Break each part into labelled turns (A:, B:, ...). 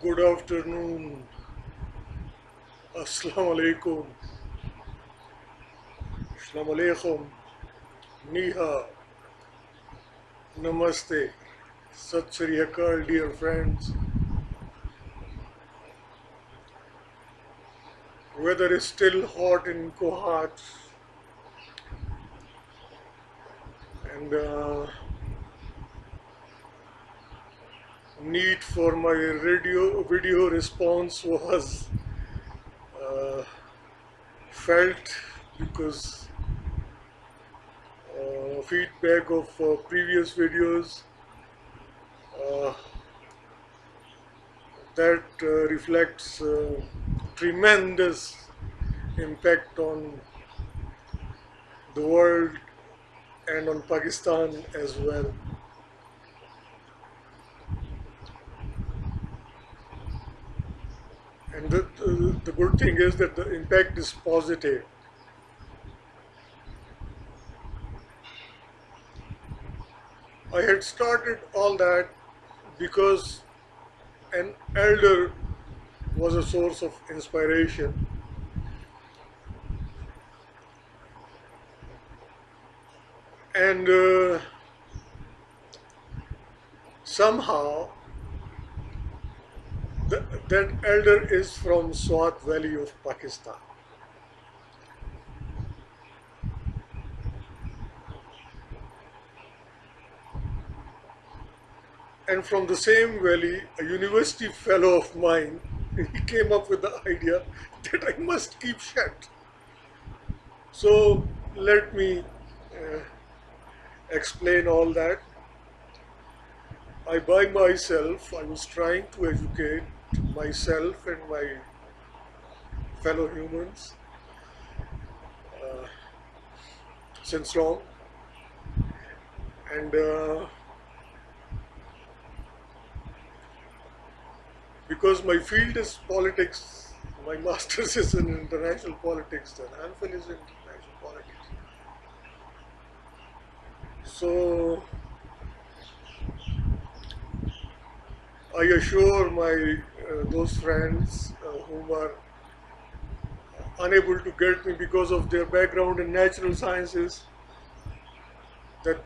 A: Good afternoon. Assalamu alaikum. Assalamu alaikum. Niha. Namaste. Sat Sri Akal, dear friends. Weather is still hot in Kohat, and need for my radio video response was uh, felt because feedback of previous videos uh, that reflects tremendous impact on the world and on Pakistan as well. And the good thing is that the impact is positive. I had started all that because an elder was a source of inspiration. And somehow that elder is from Swat Valley of Pakistan. And from the same valley, a university fellow of mine, he came up with the idea that I must keep shut. So let me uh, explain all that. I by myself, I was trying to educate myself and my fellow humans since long. And because my field is politics, my master's is in international politics, and Anfil is in international politics. So I assure my those friends whom are unable to get me because of their background in natural sciences that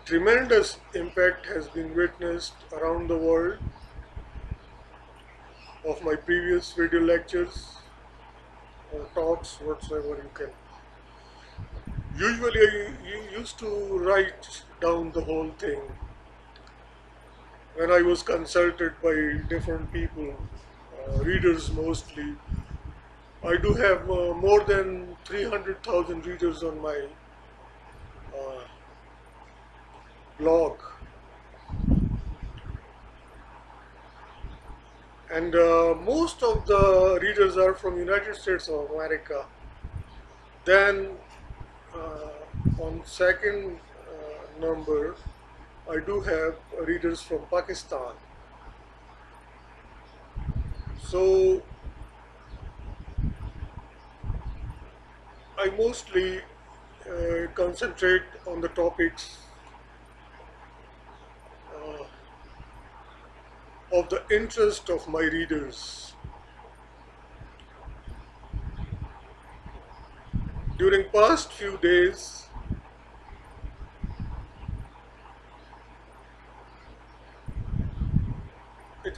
A: tremendous impact has been witnessed around the world of my previous video lectures or talks, whatsoever you can. Usually I used to write down the whole thing when I was consulted by different people, readers mostly. I do have more than 300,000 readers on my uh, blog. And most of the readers are from United States of America. Then on second number, I do have readers from Pakistan. So I mostly concentrate on the topics of the interest of my readers. During past few days,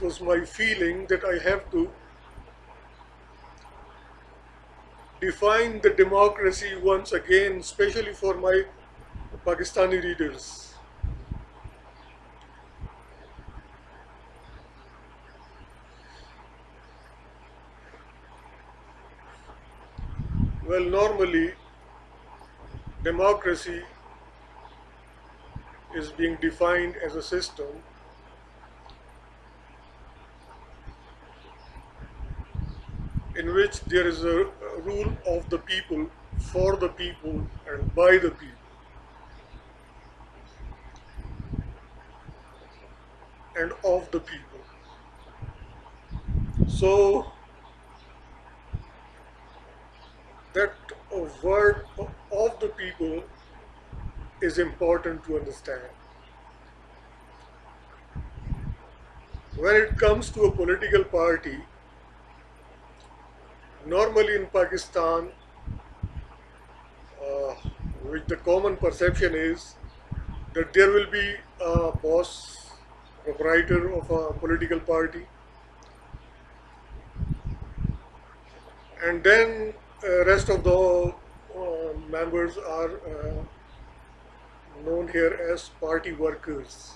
A: it was my feeling that I have to define the democracy once again, especially for my Pakistani readers. Well, normally, democracy is being defined as a system in which there is a rule of the people, for the people, and by the people. And of the people. So that word of the people is important to understand. when it comes to a political party, normally in Pakistan, uh, which the common perception is that there will be a boss, proprietor of a political party, and then rest of the members are known here as party workers.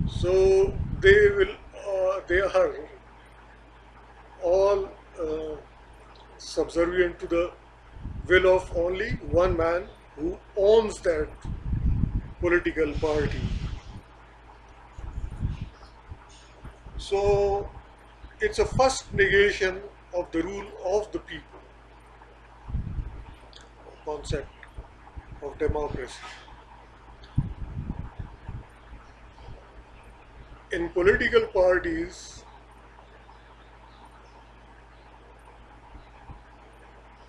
A: So they are all subservient to the will of only one man who owns that political party. So it's a first negation of the rule of the people concept of democracy. In political parties,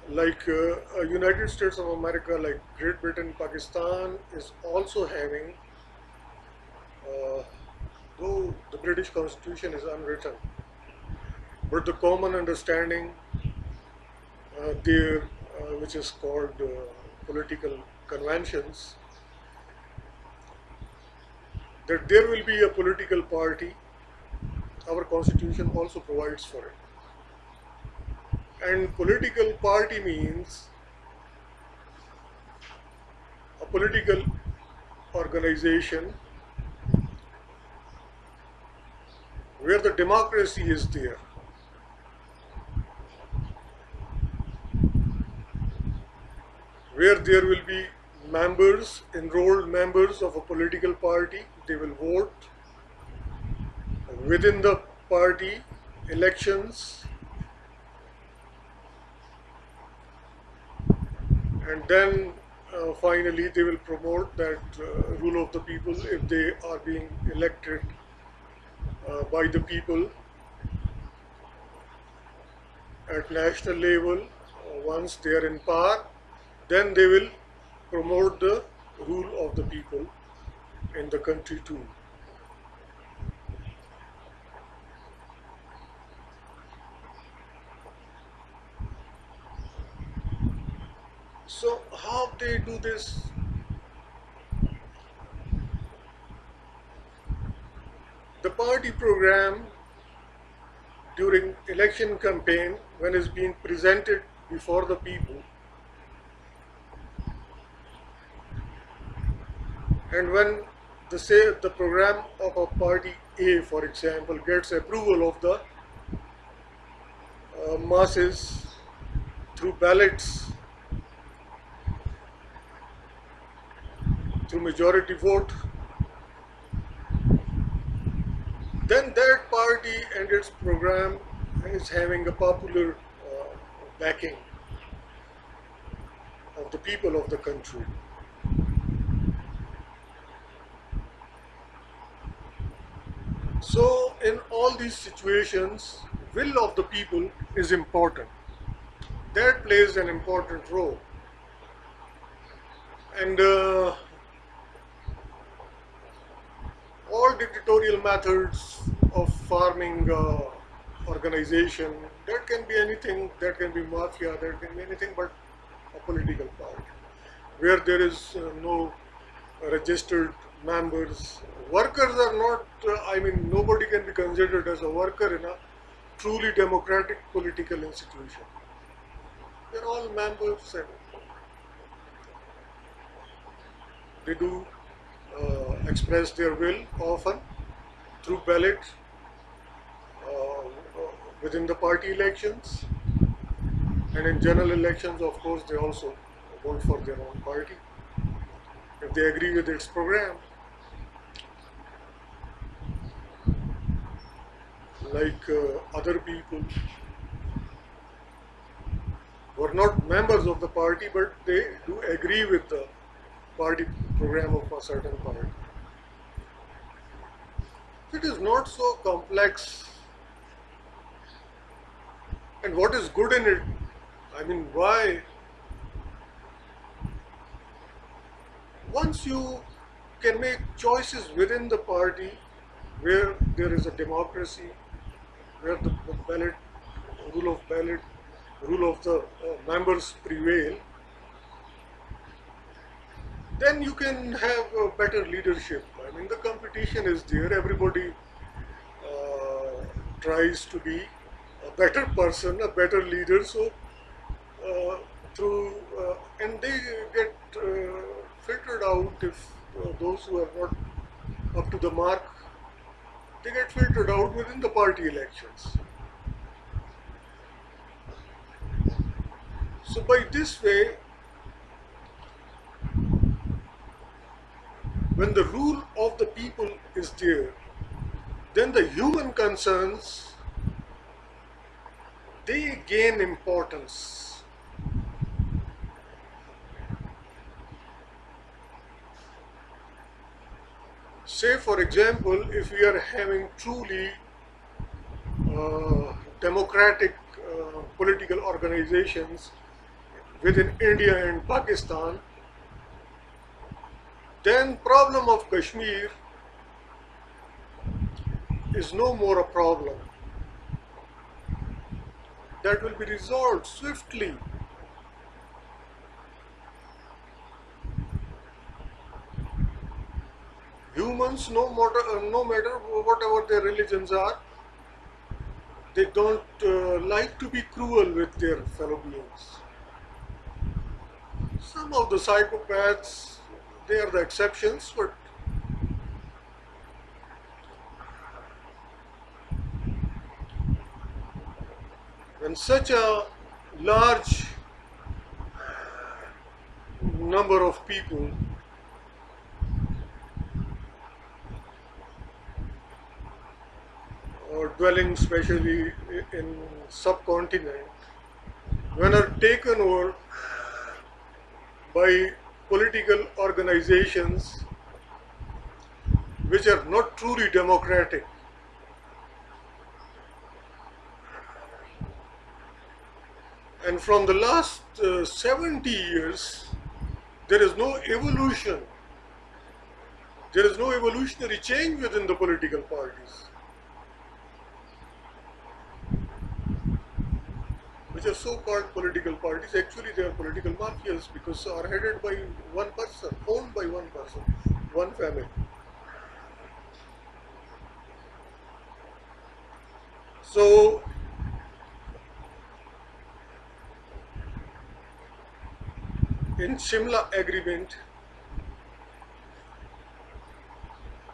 A: like United States of America, like Great Britain, Pakistan is also having, uh, though the British Constitution is unwritten, but the common understanding there, which is called political conventions, that there will be a political party. Our constitution also provides for it. And political party means a political organization where the democracy is there. Where there will be members, enrolled members of a political party, they will vote within the party, elections, and then finally they will promote that rule of the people if they are being elected by the people at national level. Once they are in power, then they will promote the rule of the people in the country too. So how they do this? The party program during election campaign, when it's being presented before the people, and when the program of a party A, for example, gets approval of the masses through ballots, through majority vote, then that party and its program is having a popular backing of the people of the country. So in all these situations, will of the people is important. That plays an important role. And all dictatorial methods of farming organization, that can be anything, that can be mafia, that can be anything but a political party, where there is no registered members. Workers are not, nobody can be considered as a worker in a truly democratic political institution. They're all members and they do express their will often through ballot uh, within the party elections, and in general elections, of course, they also vote for their own party if they agree with its program. Like other people who are not members of the party, but they do agree with the party program of a certain party. It is not so complex. And what is good in it? Why? Once you can make choices within the party where there is a democracy, where the ballot, ballot, rule of the members prevail, then you can have a better leadership. I mean, the competition is there. Everybody tries to be a better person, a better leader. So uh, through and they get filtered out if those who are not up to the mark, they get filtered out within the party elections. So by this way, when the rule of the people is there, then the human concerns, they gain importance. Say for example, if we are having truly democratic political organizations within India and Pakistan, then problem of Kashmir is no more a problem. That will be resolved swiftly. Humans, no matter whatever their religions are, they don't like to be cruel with their fellow beings. Some of the psychopaths, they are the exceptions, but when such a large number of people are dwelling especially in subcontinent, when are taken over by political organizations which are not truly democratic, and from the last 70 years, there is no evolution. There is no evolutionary change within the political parties, which are so-called political parties. Actually, they are political mafias because are headed by one person, owned by one person, one family. So, in Shimla Agreement,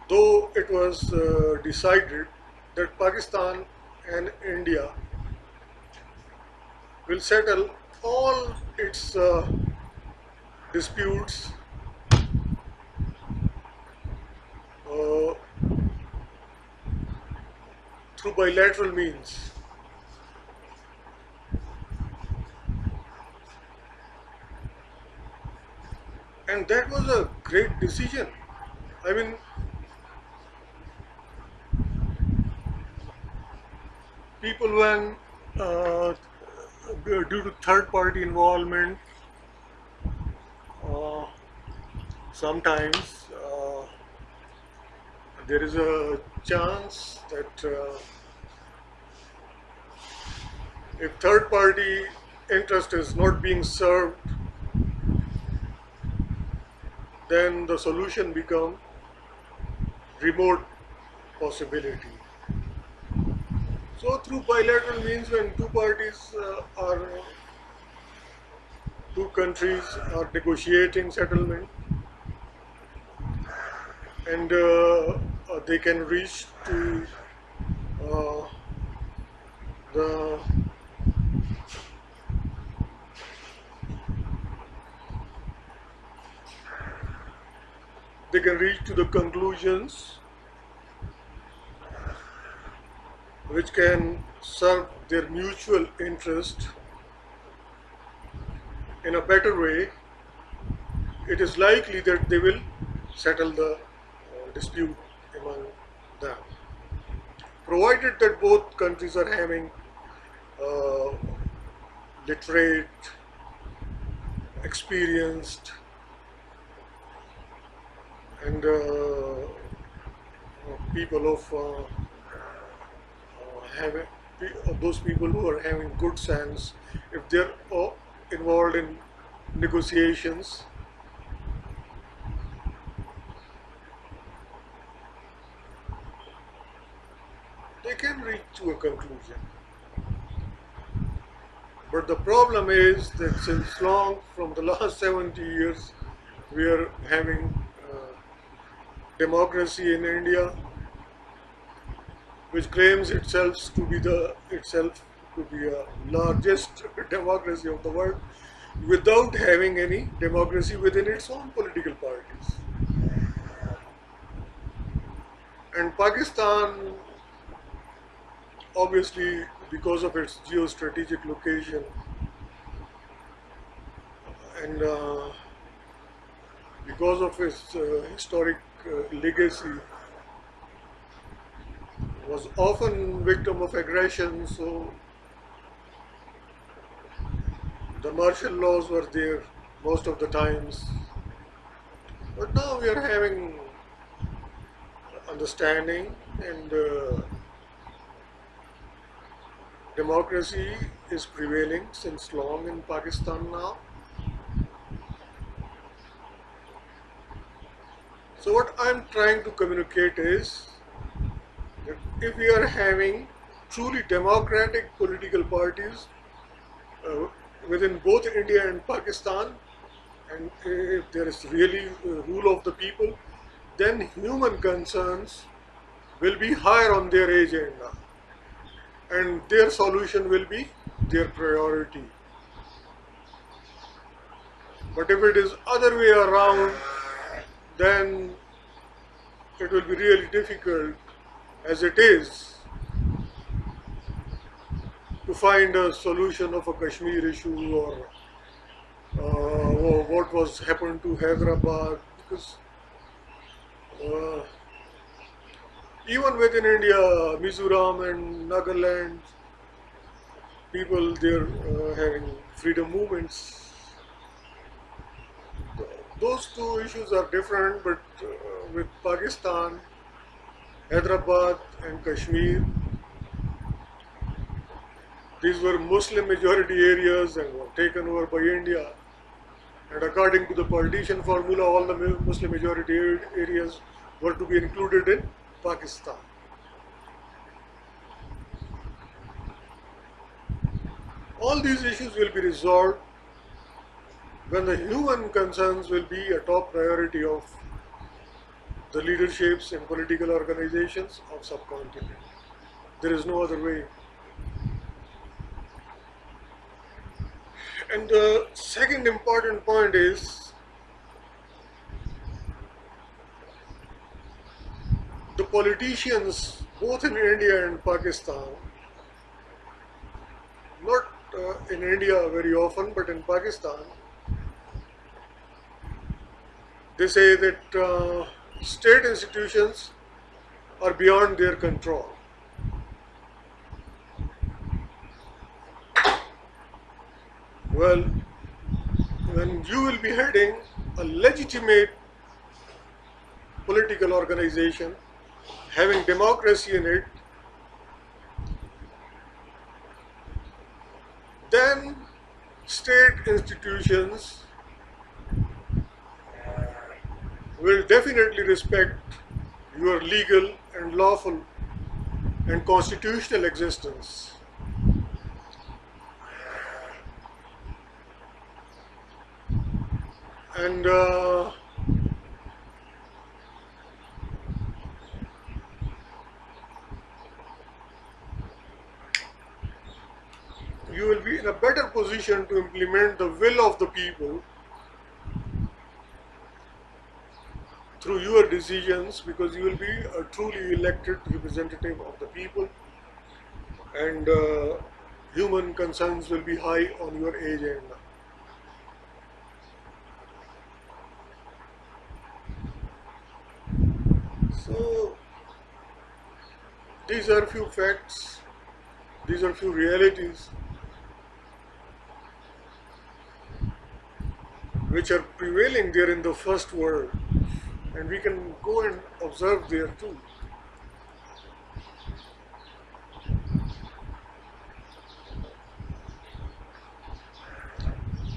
A: though it was decided that Pakistan and India will settle all its disputes uh, through bilateral means. And that was a great decision. I mean, people when due to third party involvement, uh, sometimes there is a chance that if third party interest is not being served, then the solution become remote possibility. So through bilateral means, when two countries are negotiating settlement, and they can reach to uh, the they can reach to the conclusions which can serve their mutual interest in a better way, it is likely that they will settle the dispute among them, provided that both countries are having uh, literate, experienced, and people of having those people who are having good sense, if they're involved in negotiations, they can reach to a conclusion. But the problem is that since long, from the last 70 years, we are having democracy in India, which claims itself to be a largest democracy of the world, without having any democracy within its own political parties. And Pakistan, obviously, because of its geostrategic location and because of its historic legacy, was often victim of aggression. So the martial laws were there most of the times. But now we are having understanding, and democracy is prevailing since long in Pakistan now. So what I'm trying to communicate is that if we are having truly democratic political parties uh, within both India and Pakistan, and if there is really rule of the people, then human concerns will be higher on their agenda, and their solution will be their priority. But if it is other way around, then it will be really difficult, as it is, to find a solution of a Kashmir issue, or what was happened to Hyderabad, because uh, even within India, Mizoram and Nagaland, people they're having freedom movements. Those two issues are different, but with Pakistan, Hyderabad and Kashmir, these were Muslim majority areas and were taken over by India. And according to the partition formula, all the Muslim majority areas were to be included in Pakistan. All these issues will be resolved when the human concerns will be a top priority of the leaderships and political organizations of subcontinent. There is no other way. And the second important point is the politicians, both in India and Pakistan, not in India very often, but in Pakistan, they say that state institutions are beyond their control. Well, when you will be heading a legitimate political organization, having democracy in it, then state institutions will definitely respect your legal and lawful and constitutional existence. And you will be in a better position to implement the will of the people through your decisions, because you will be a truly elected representative of the people, and human concerns will be high on your agenda. So these are few facts, these are few realities which are prevailing there in the first world. and we can go and observe there too.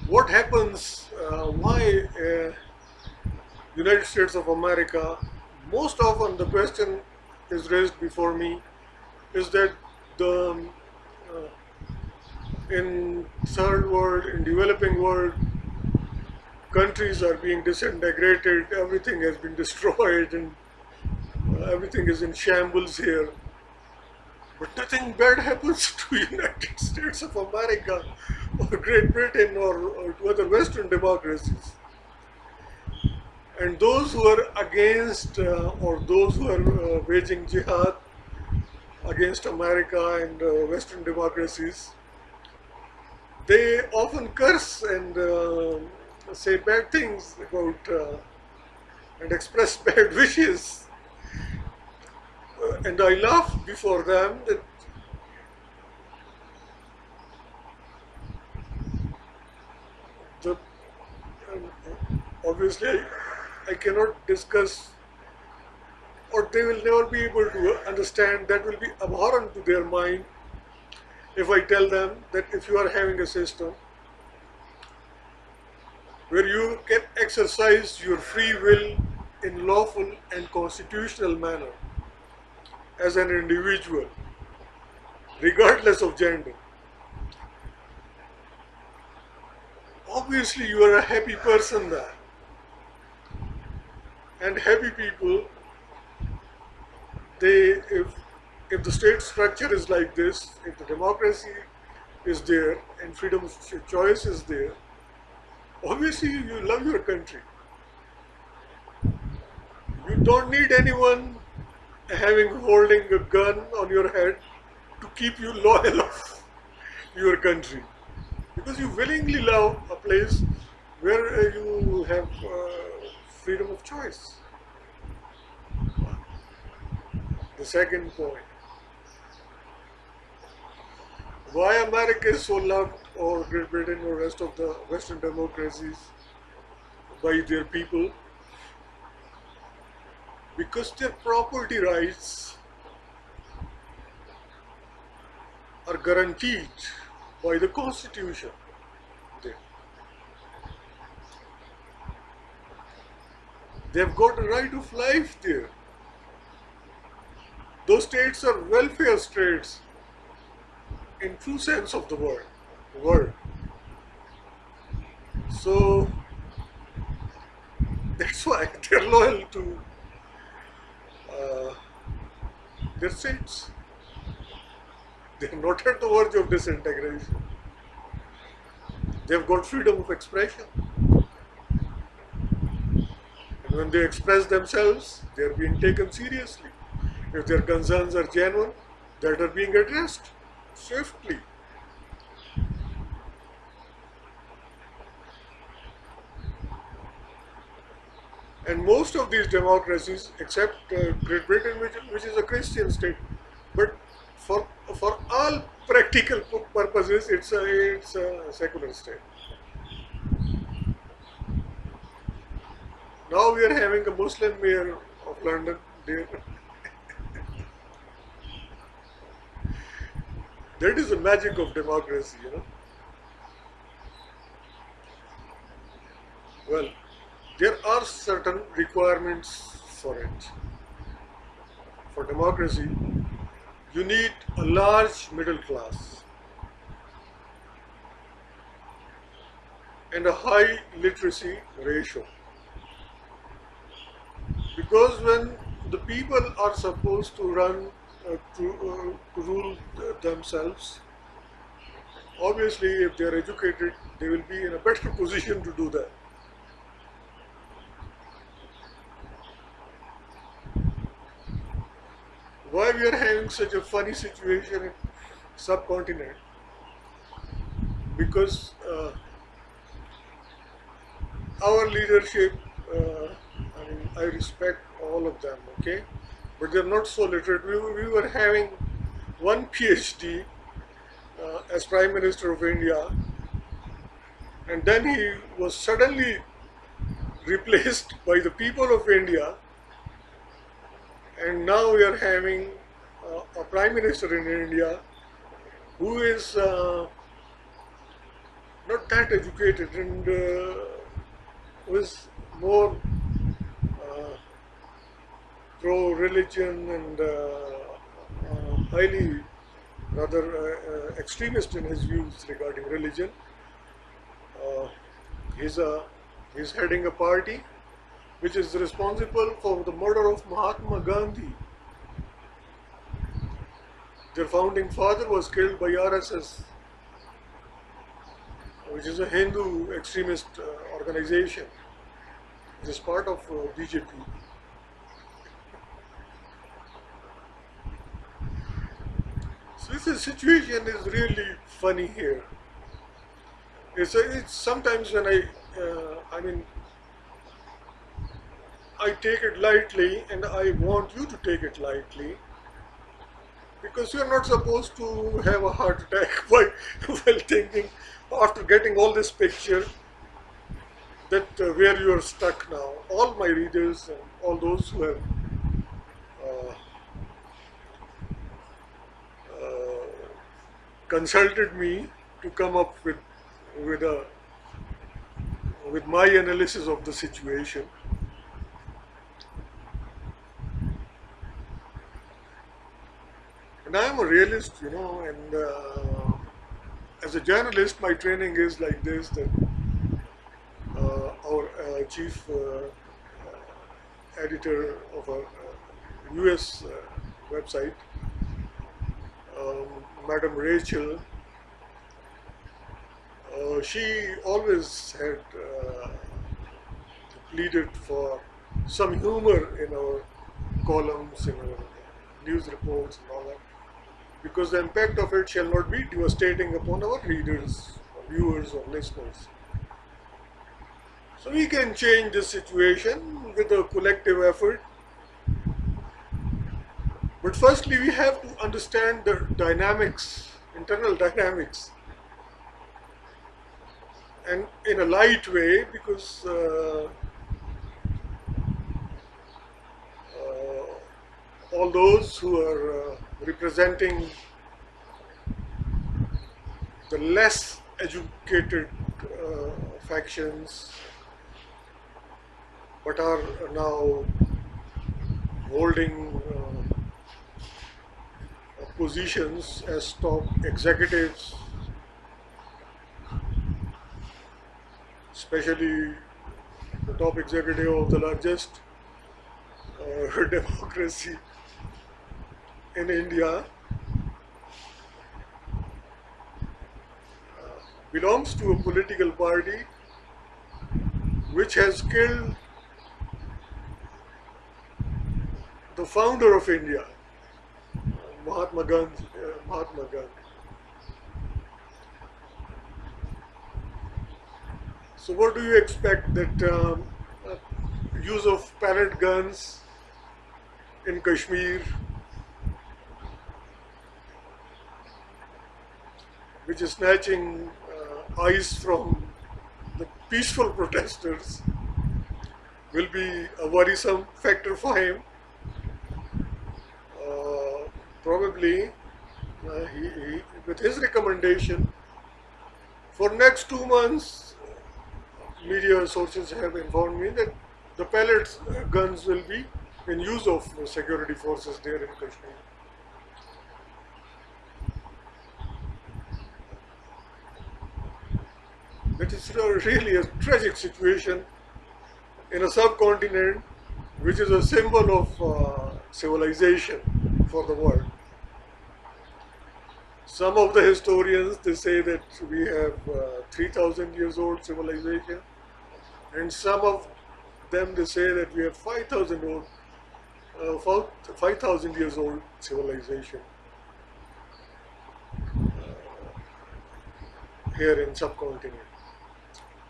A: What happens, why United States of America, most often the question is raised before me is that the in third world, in developing world, countries are being disintegrated, everything has been destroyed, and everything is in shambles here. But nothing bad happens to United States of America or Great Britain or to other Western democracies. And those who are against or those who are waging jihad against America and Western democracies, they often curse and say bad things about and express bad wishes. And I laugh before them that the, obviously I cannot discuss, or they will never be able to understand, that will be abhorrent to their mind if I tell them that if you are having a system where you can exercise your free will in lawful and constitutional manner as an individual, regardless of gender, obviously you are a happy person there. And happy people, they, if the state structure is like this, if the democracy is there and freedom of choice is there, obviously you love your country. You don't need anyone holding a gun on your head to keep you loyal of your country, because you willingly love a place where you have freedom of choice. The second point, why America is so loved, or Great Britain or rest of the Western democracies, by their people, because their property rights are guaranteed by the Constitution. They've got a right of life there. Those states are welfare states in true sense of the word. So that's why they're loyal to their states. They're not at the verge of disintegration. They've got freedom of expression. And when they express themselves, they're being taken seriously. If their concerns are genuine, that are being addressed swiftly. And most of these democracies, except Great Britain, which is a Christian state, but for all practical purposes, it's a secular state. Now we are having a Muslim mayor of London there. That is the magic of democracy, you know. Well, there are certain requirements for it. For democracy, you need a large middle class and a high literacy ratio. Because when the people are supposed to to rule themselves, obviously if they are educated, they will be in a better position to do that. Why we are having such a funny situation in subcontinent? Because our leadership, I respect all of them, okay, but they're not so literate. We were having one PhD as Prime Minister of India, and then he was suddenly replaced by the people of India, and now we are having a prime minister in India who is not that educated and who is more uh, pro-religion and highly rather extremist in his views regarding religion. Uh, he's a he's heading a party which is responsible for the murder of Mahatma Gandhi. Their founding father was killed by RSS, which is a Hindu extremist organization, which is part of BJP. So this situation is really funny here. It's sometimes when I mean, I take it lightly, and I want you to take it lightly, because you're not supposed to have a heart attack while thinking, after getting all this picture, that where you are stuck now. All my readers and all those who have uh, uh, consulted me to come up with a with my analysis of the situation. And I am a realist, and as a journalist, my training is like this, that our chief editor of a US website, um, Madam Rachel, she always had pleaded for some humor in our columns, in our news reports and all that, because the impact of it shall not be devastating upon our readers, or viewers, or listeners. So we can change this situation with a collective effort. But firstly, we have to understand the dynamics, internal dynamics, and in a light way, because all those who are representing the less educated factions, but are now holding positions as top executives, especially the top executive of the largest democracy in India, belongs to a political party which has killed the founder of India, Mahatma Gandhi. So what do you expect, that use of pellet guns in Kashmir, which is snatching eyes from the peaceful protesters, will be a worrisome factor for him? Probably with his recommendation, for next 2 months, media sources have informed me that the pellet guns will be in use of security forces there in Kashmir. That is really a tragic situation in a subcontinent which is a symbol of civilization for the world. Some of the historians, they say that we have 3,000 years old civilization, and some of them, they say that we have 5,000 years old civilization here in subcontinent.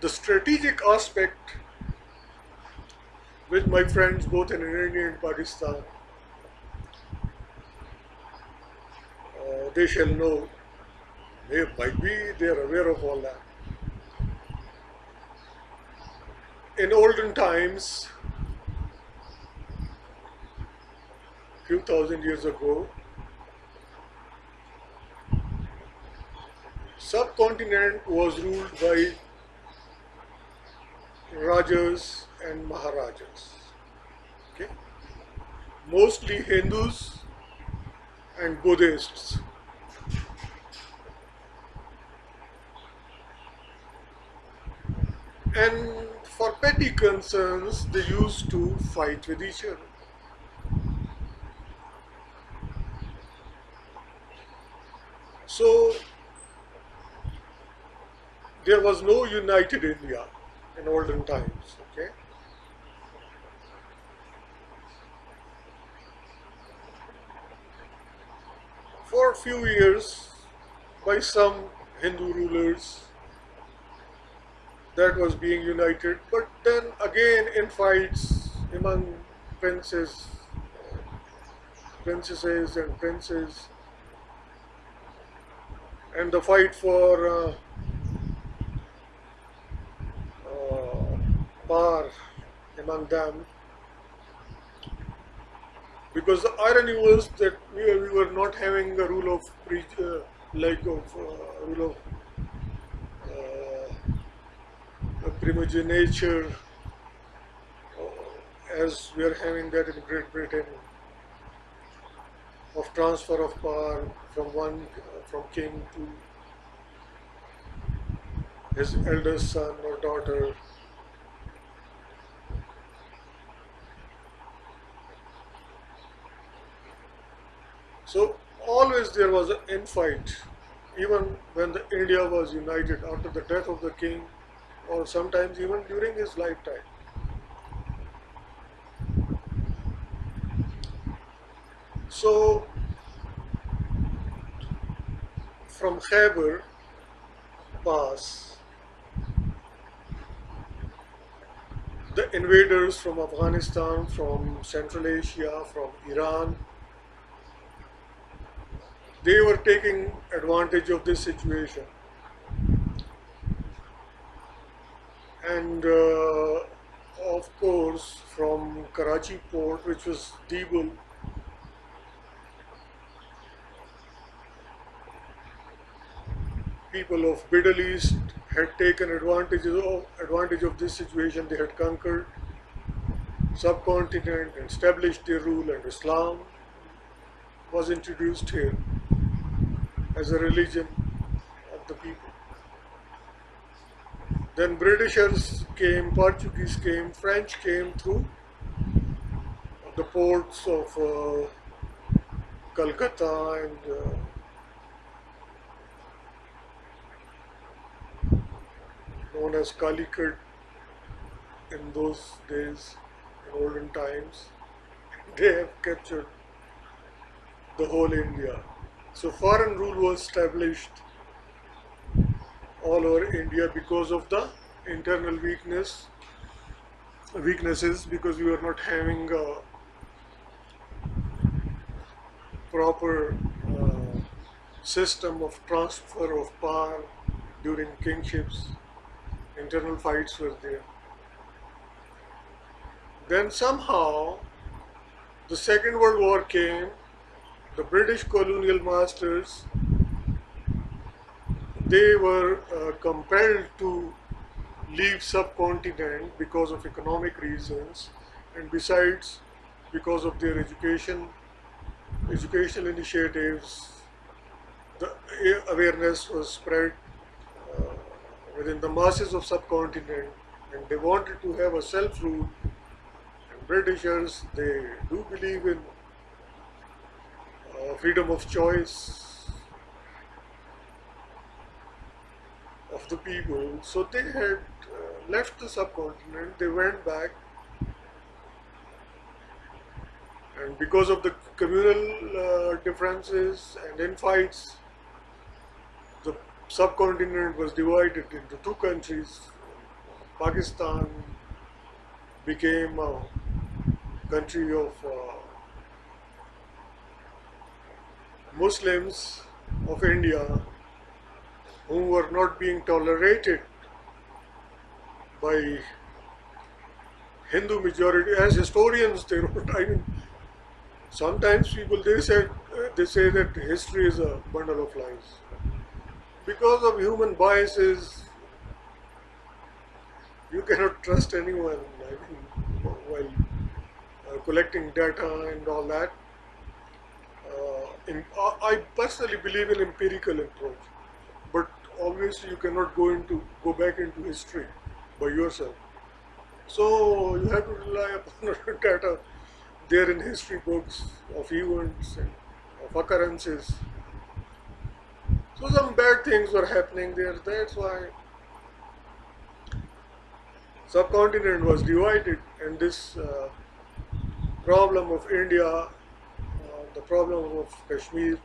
A: The strategic aspect, which my friends both in India and Pakistan, they shall know. They are aware of all that. In olden times, few thousand years ago, subcontinent was ruled by Rajas and Maharajas. Okay? Mostly Hindus and Buddhists. And for petty concerns, they used to fight with each other. So there was no united India in olden times. Okay, for a few years, by some Hindu rulers, that was being united, but then again in fights among princes, princesses and princes, and the fight for power among them, because the irony was that we were not having a rule of rule of primogeniture as we are having that in Great Britain, of transfer of power from king to his eldest son or daughter. So always there was an infight, even when the India was united after the death of the king, or sometimes even during his lifetime. So from Khyber Pass, the invaders from Afghanistan, from Central Asia, from Iran, they were taking advantage of this situation. And of course, from Karachi port, which was Dibul, people of Middle East had taken advantage of this situation. They had conquered subcontinent and established their rule, and Islam was introduced here as a religion of the people. Then Britishers came, Portuguese came, French came through the ports of Calcutta and known as Calicut in those days, in olden times. They have captured the whole India. So foreign rule was established all over India because of the internal weaknesses, because we were not having a proper system of transfer of power during kingships. Internal fights were there. Then somehow the Second World War came. The British colonial masters, they were compelled to leave subcontinent because of economic reasons, and besides because of their educational initiatives. The awareness was spread within the masses of subcontinent, and they wanted to have a self-rule. And Britishers, they do believe in freedom of choice of the people. So they had left the subcontinent, they went back, and because of the communal differences and infights, the subcontinent was divided into two countries. Pakistan became a country of Muslims of India, who were not being tolerated by Hindu majority, as historians they wrote. I mean, sometimes people they say that history is a bundle of lies. Because of human biases, you cannot trust anyone. I mean, while collecting data and all that. I personally believe in empirical approach, but obviously you cannot go back into history by yourself. So you have to rely upon data there in history books of events and of occurrences. So some bad things were happening there. That's why subcontinent was divided, and this problem of India, the problem of Kashmir,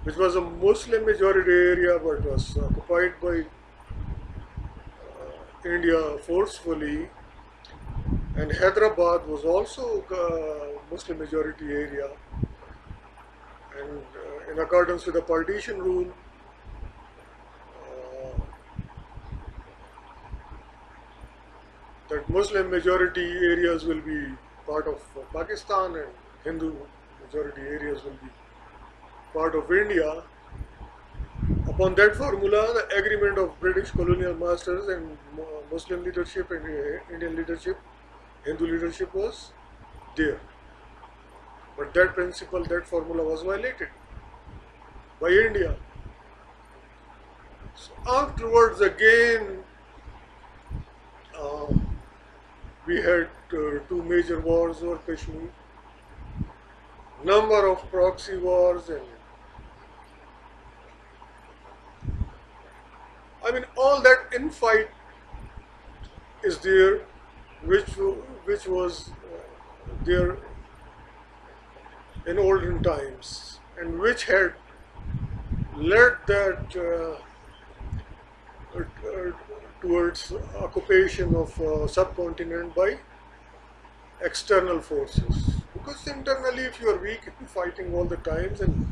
A: which was a Muslim majority area but was occupied by India forcefully, and Hyderabad was also a Muslim majority area, and in accordance with the partition rule, uh, that Muslim majority areas will be part of Pakistan and Hindu majority areas will be part of India. Upon that formula, the agreement of British colonial masters and Muslim leadership and Indian leadership, Hindu leadership was there. But that principle, that formula was violated by India. So afterwards, again, uh, we had two major wars over Kashmir, number of proxy wars, and I mean all that infight is there, which was there in olden times, and which had led that towards occupation of subcontinent by external forces. Because internally, if you are weak in fighting all the times, and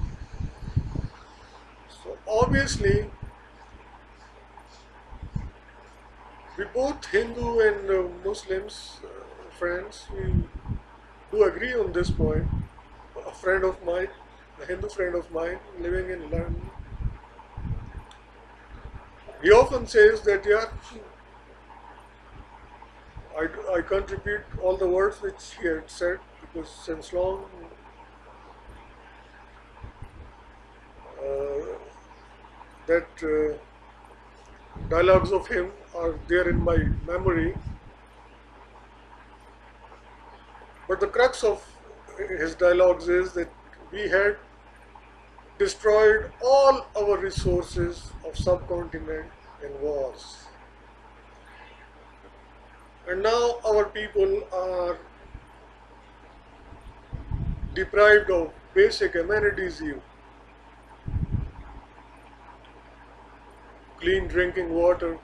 A: so obviously, we both Hindu and Muslims friends, we do agree on this point. A friend of mine, a Hindu friend of mine, living in London, he often says that, yeah, I can't repeat all the words which he had said because since long uh, that dialogues of him are there in my memory. But the crux of his dialogues is that we had destroyed all our resources of subcontinent in wars. And now our people are deprived of basic amenities, clean drinking water,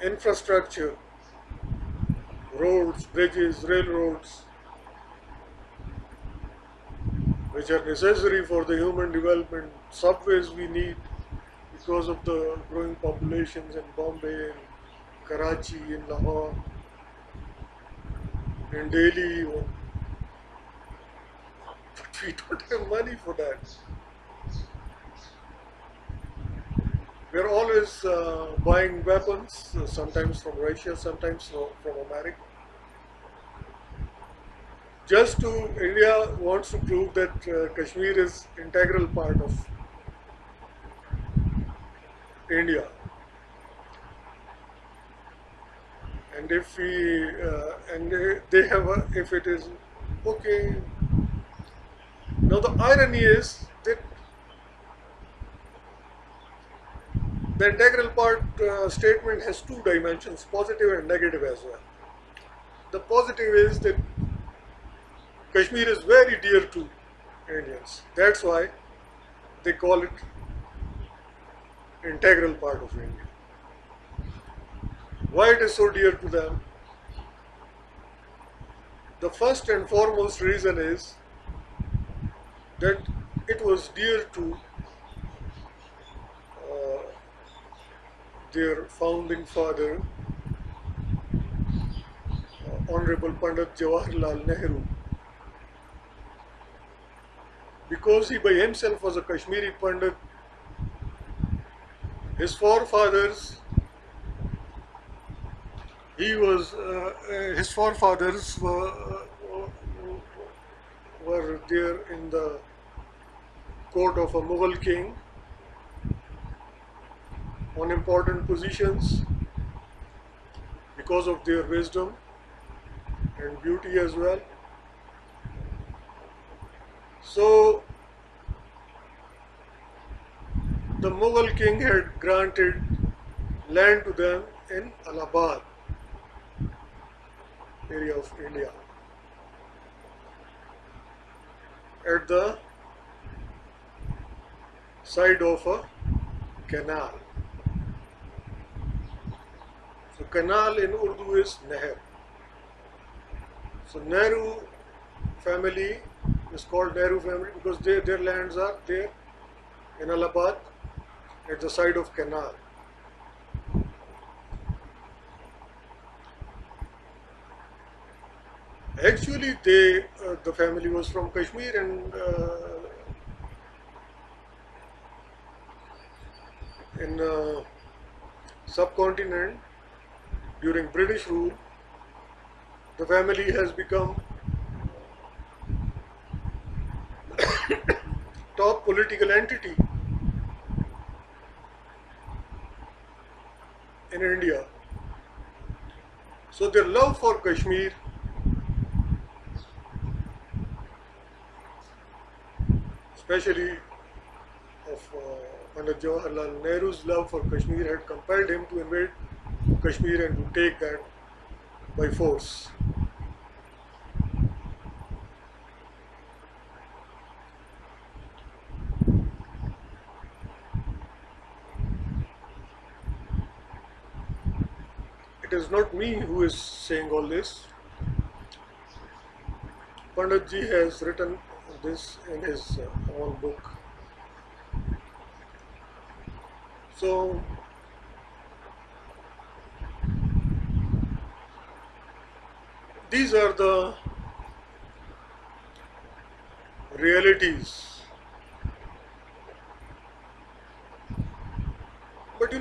A: infrastructure, roads, bridges, railroads, which are necessary for the human development. Subways we need because of the growing populations in Bombay, in Karachi, in Lahore, in Delhi, but we don't have money for that. We're always buying weapons, sometimes from Russia, sometimes from America. Just to India wants to prove that Kashmir is integral part of India, and if we and they have if it is okay. Now the irony is that the integral part statement has two dimensions, positive and negative as well. The positive is that Kashmir is very dear to Indians. That's why they call it integral part of India. Why it is so dear to them? The first and foremost reason is that it was dear to their founding father, Honorable Pandit Jawaharlal Nehru, because he by himself was a Kashmiri Pandit. His forefathers, his forefathers were there in the court of a Mughal king on important positions because of their wisdom and beauty as well. So the Mughal king had granted land to them in Allahabad area of India at the side of a canal. So canal in Urdu is Nahr. So Nehru family is called Nehru family because their lands are there in Allahabad at the side of canal. Actually, the family was from Kashmir, and in subcontinent during British rule, the family has become top political entity in India. So their love for Kashmir, especially of Pandit Jawaharlal Nehru's love for Kashmir, had compelled him to invade Kashmir and to take that by force. It is not me who is saying all this. Pandit ji has written this in his own book. So these are the realities. But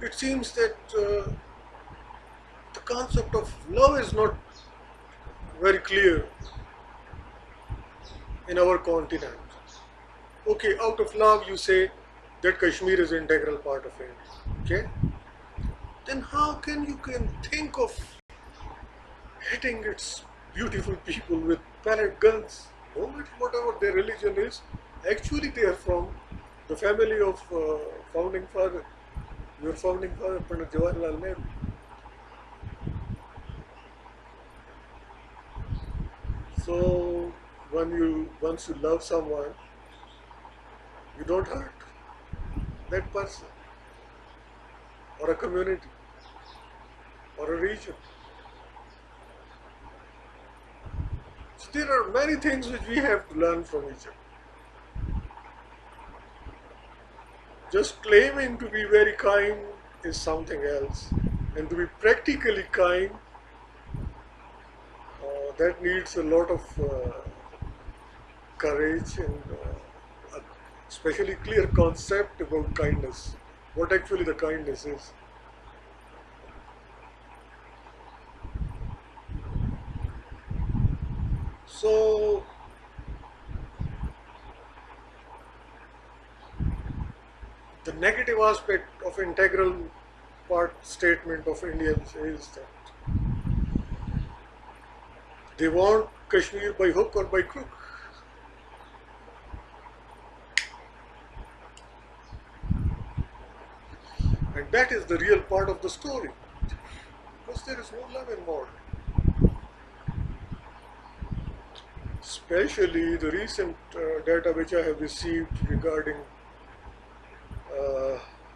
A: it seems that the concept of love is not very clear in our continent. Okay, out of love you say that Kashmir is an integral part of India. Okay? Then how can you think of hitting its beautiful people with pellet guns? No matter whatever their religion is, actually they are from the family of founding father, your founding father, Pandit Jawaharlal Nehru. So once you love someone, you don't hurt that person or a community or a region. So there are many things which we have to learn from each other. Just claiming to be very kind is something else, and to be practically kind, that needs a lot of courage and especially clear concept about kindness, what actually the kindness is. So the negative aspect of integral part statement of Indians is that they want Kashmir by hook or by crook. And that is the real part of the story, because there is no love involved. Especially the recent data which I have received regarding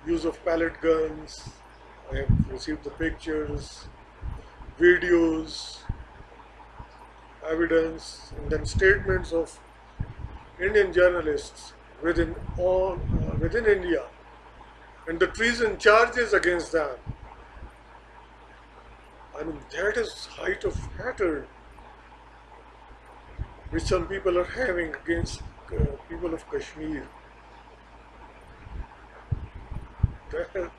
A: use of pellet guns. I have received the pictures, videos, evidence, and then statements of Indian journalists within India and the treason charges against them. I mean, that is height of hatred which some people are having against people of Kashmir. That,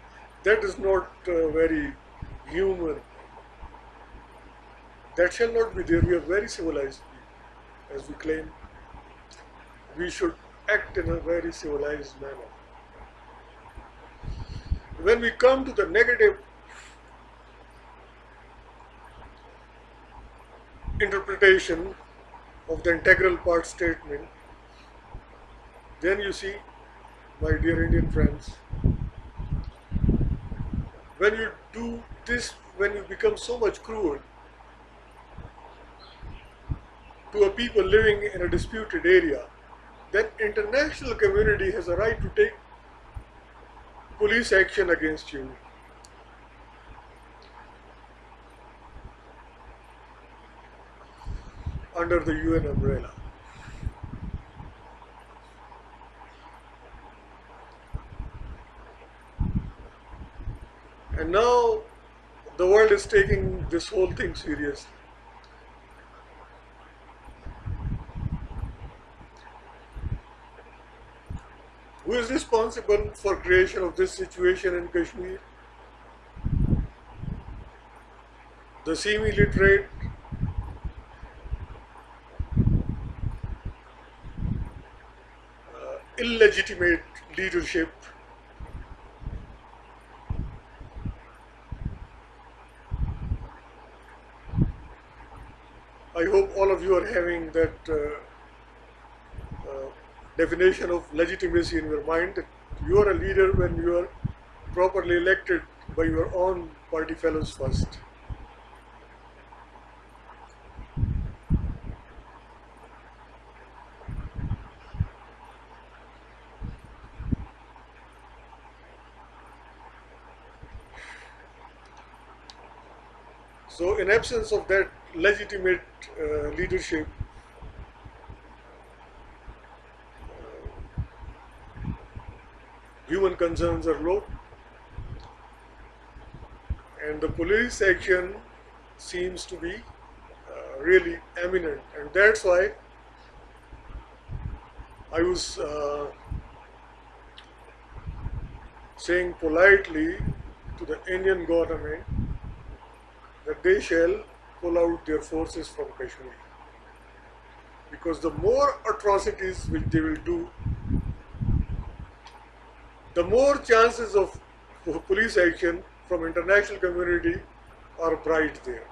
A: that is not very human. That shall not be there. We are very civilized people, as we claim. We should act in a very civilized manner. When we come to the negative interpretation of the integral part statement, then you see, my dear Indian friends, when you do this, when you become so much cruel to a people living in a disputed area, then international community has a right to take police action against you. Under the UN umbrella. And now the world is taking this whole thing seriously. Who is responsible for creation of this situation in Kashmir? The semi-literate, illegitimate leadership, I hope all of you are having that definition of legitimacy in your mind, that you are a leader when you are properly elected by your own party fellows first. So in absence of that legitimate leadership, human concerns are low, and the police action seems to be really eminent, and that's why I was saying politely to the Indian government that they shall pull out their forces from Kashmir, because the more atrocities which they will do, the more chances of police action from international community are bright there.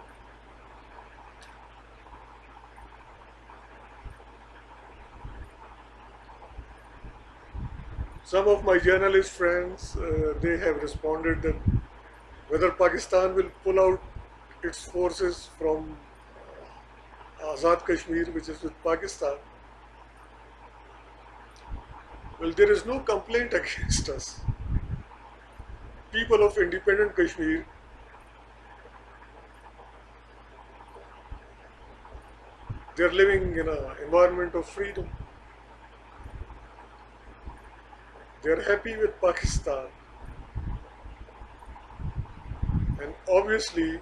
A: Some of my journalist friends, they have responded that whether Pakistan will pull out its forces from Azad Kashmir, which is with Pakistan, well, there is no complaint against us. People of independent Kashmir, they are living in an environment of freedom. They are happy with Pakistan. And obviously,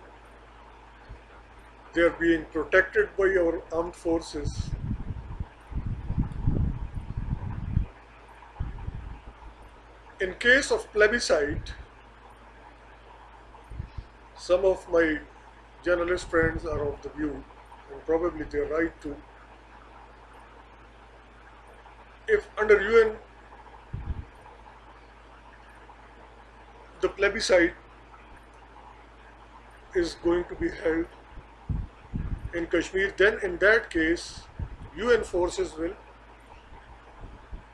A: they are being protected by our armed forces. In case of plebiscite, some of my journalist friends are of the view, and probably they are right too, if under UN the plebiscite is going to be held in Kashmir, then in that case UN forces will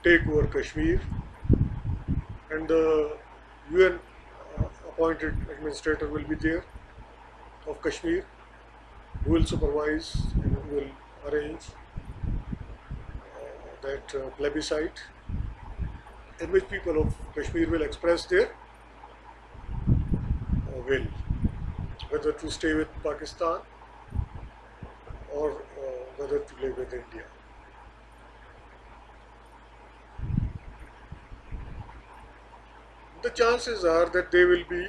A: take over Kashmir, and the UN appointed administrator will be there of Kashmir, who will supervise and who will arrange that plebiscite, in which people of Kashmir will express their will, whether to stay with Pakistan or whether to live with India. the chances are that they will be,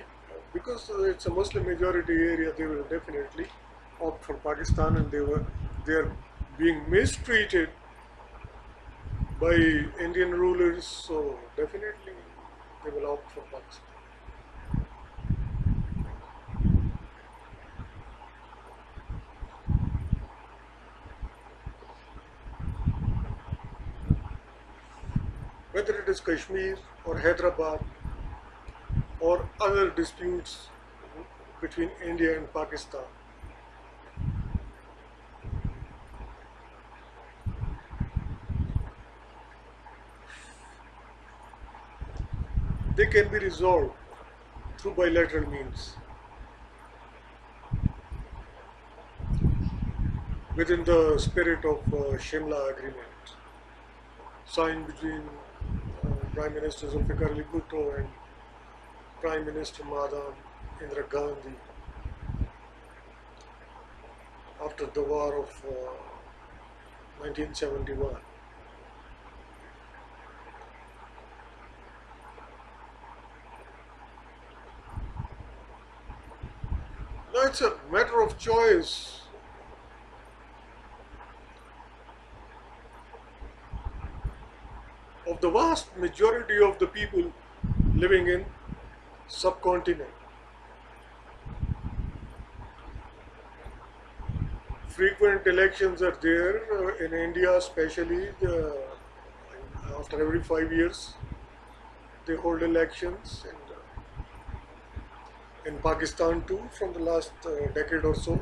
A: because it's a Muslim majority area, they will definitely opt for Pakistan, and they are being mistreated by Indian rulers, so definitely they will opt for Pakistan. Whether it is Kashmir or Hyderabad or other disputes between India and Pakistan, they can be resolved through bilateral means within the spirit of Shimla Agreement signed between Prime Minister Zulfikar Ali Bhutto and Prime Minister Madam Indira Gandhi after the war of 1971. Now it's a matter of choice. Of the vast majority of the people living in subcontinent. Frequent elections are there in India, especially after every 5 years they hold elections, and in Pakistan too from the last decade or so.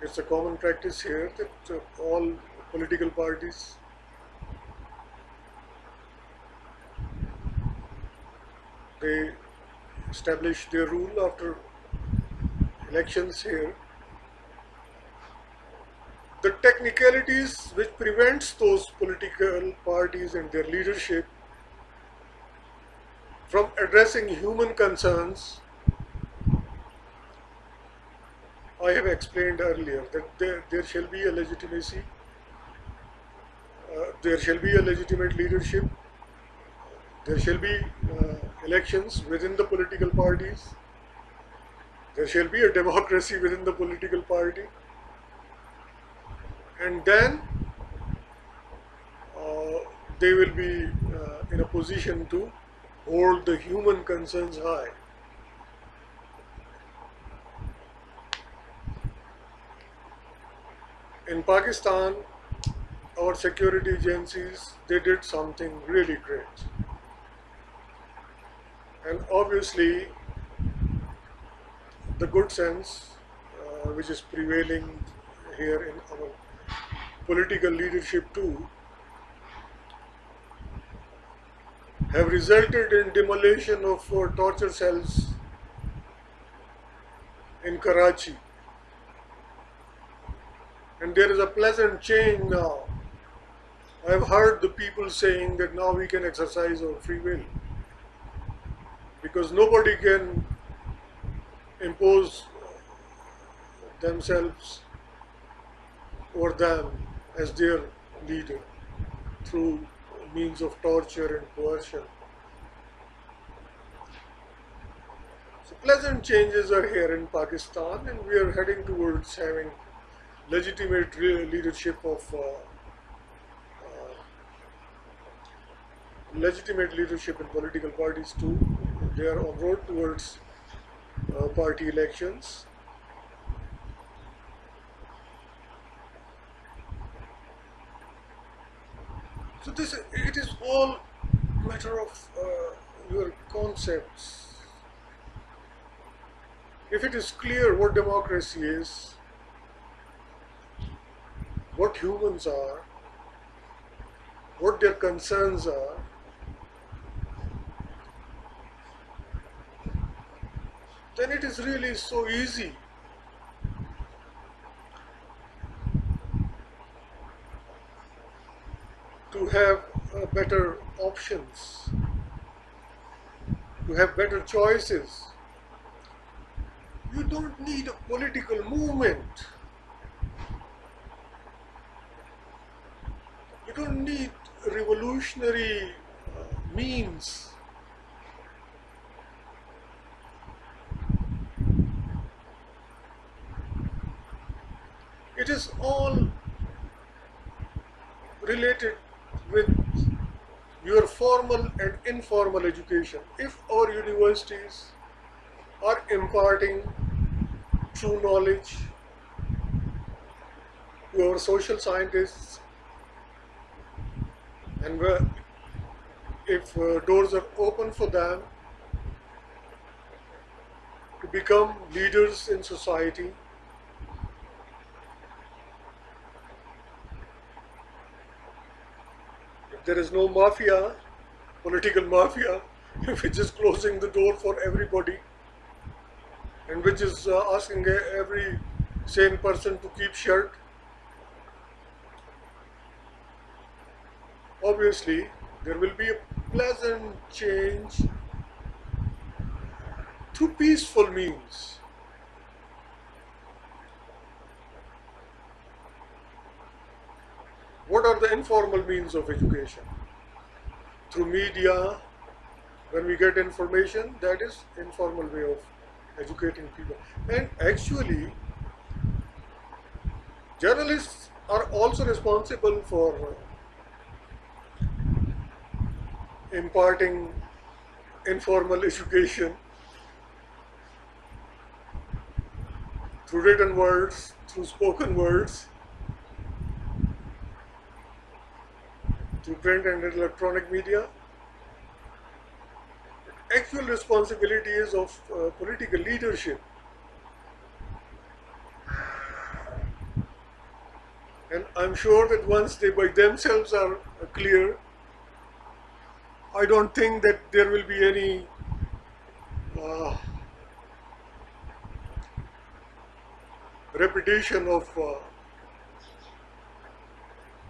A: It's a common practice here that all political parties they establish their rule after elections here. The technicalities which prevents those political parties and their leadership from addressing human concerns, I have explained earlier that there shall be a legitimacy, there shall be a legitimate leadership, there shall be elections within the political parties, there shall be a democracy within the political party, and then they will be in a position to hold the human concerns high. In Pakistan, our security agencies, they did something really great. And obviously, the good sense which is prevailing here in our political leadership too, have resulted in demolition of torture cells in Karachi. And there is a pleasant change now. I have heard the people saying that now we can exercise our free will, because nobody can impose themselves or them as their leader through means of torture and coercion. So pleasant changes are here in Pakistan, and we are heading towards having legitimate leadership of legitimate leadership in political parties too. They are on road towards party elections. So it is all matter of your concepts. If it is clear what democracy is, what humans are, what their concerns are, then it is really so easy to have better options, to have better choices. You don't need a political movement. You don't need revolutionary means. It is all related with your formal and informal education. If our universities are imparting true knowledge to our social scientists, and if doors are open for them to become leaders in society, if there is no mafia, political mafia, which is closing the door for everybody and which is asking every sane person to keep shut, obviously there will be a pleasant change through peaceful means. What are the informal means of education? Through media, when we get information, that is informal way of educating people. And actually, journalists are also responsible for imparting informal education through written words, through spoken words, through print and electronic media. Actual responsibility is of political leadership. And I'm sure that once they by themselves are clear, I don't think that there will be any repetition of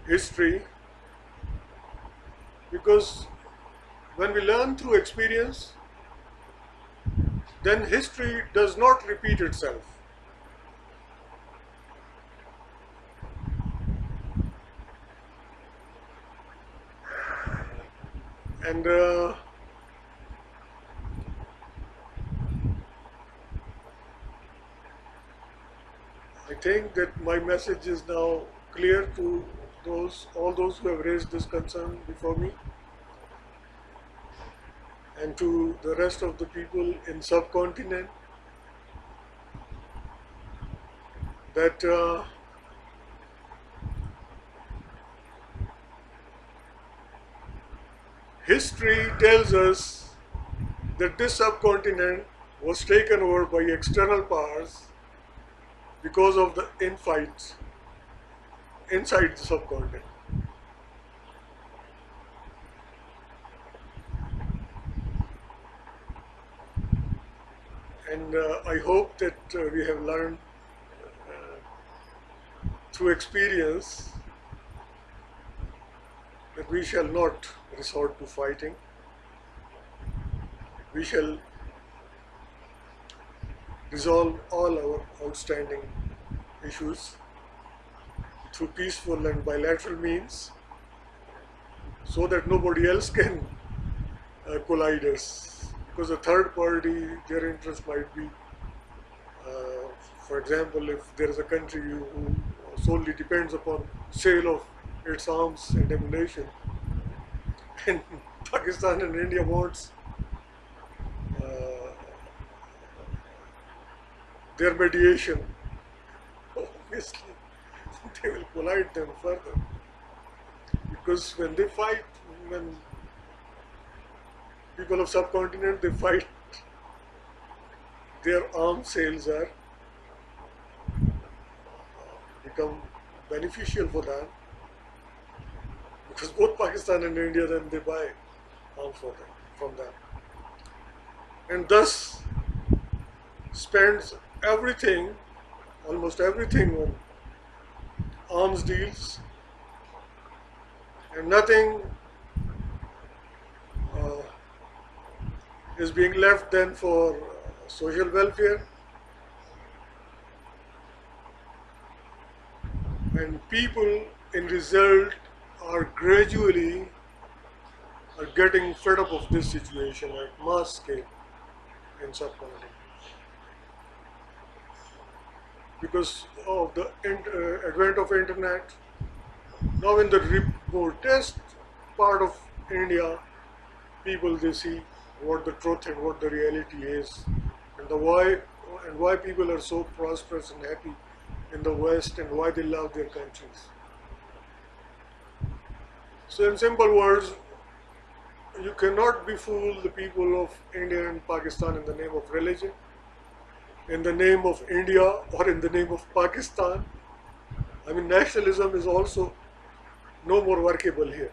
A: history, because when we learn through experience, then history does not repeat itself. And I think that my message is now clear to all those who have raised this concern before me, and to the rest of the people in subcontinent, that history tells us that this subcontinent was taken over by external powers because of the infights inside the subcontinent. And I hope that we have learned through experience that we shall not resort to fighting. We shall resolve all our outstanding issues through peaceful and bilateral means, so that nobody else can collide us. Because a third party, their interest might be, for example, if there is a country who solely depends upon sale of its arms and ammunition, and Pakistan and India wants their mediation, obviously they will collide them further. Because when they fight, when people of subcontinent, they fight, their arms sales are become beneficial for them, because both Pakistan and India, then they buy arms from them, and thus spends everything, almost everything, on arms deals, and nothing is being left then for social welfare, and people in result are gradually getting fed up of this situation at mass scale in subcontinent. because of the advent of internet. Now in the remotest part of India, people, they see what the truth and what the reality is, and the why people are so prosperous and happy in the West, and why they love their countries. So in simple words, you cannot befool the people of India and Pakistan in the name of religion, in the name of India, or in the name of Pakistan. I mean, nationalism is also no more workable here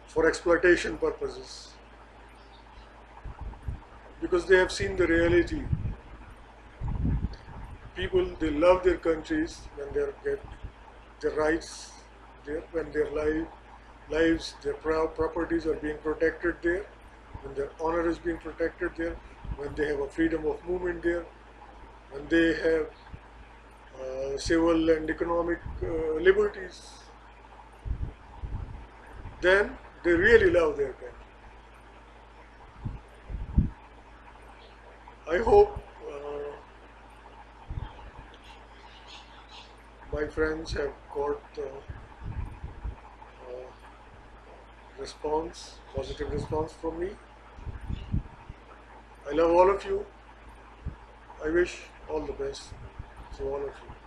A: for exploitation purposes, because they have seen the reality. People, they love their countries when they get their rights there, when their lives, their properties are being protected there, when their honor is being protected there, when they have a freedom of movement there, when they have civil and economic liberties, then they really love their country. I hope my friends have got positive response from me. I love all of you. I wish all the best to all of you.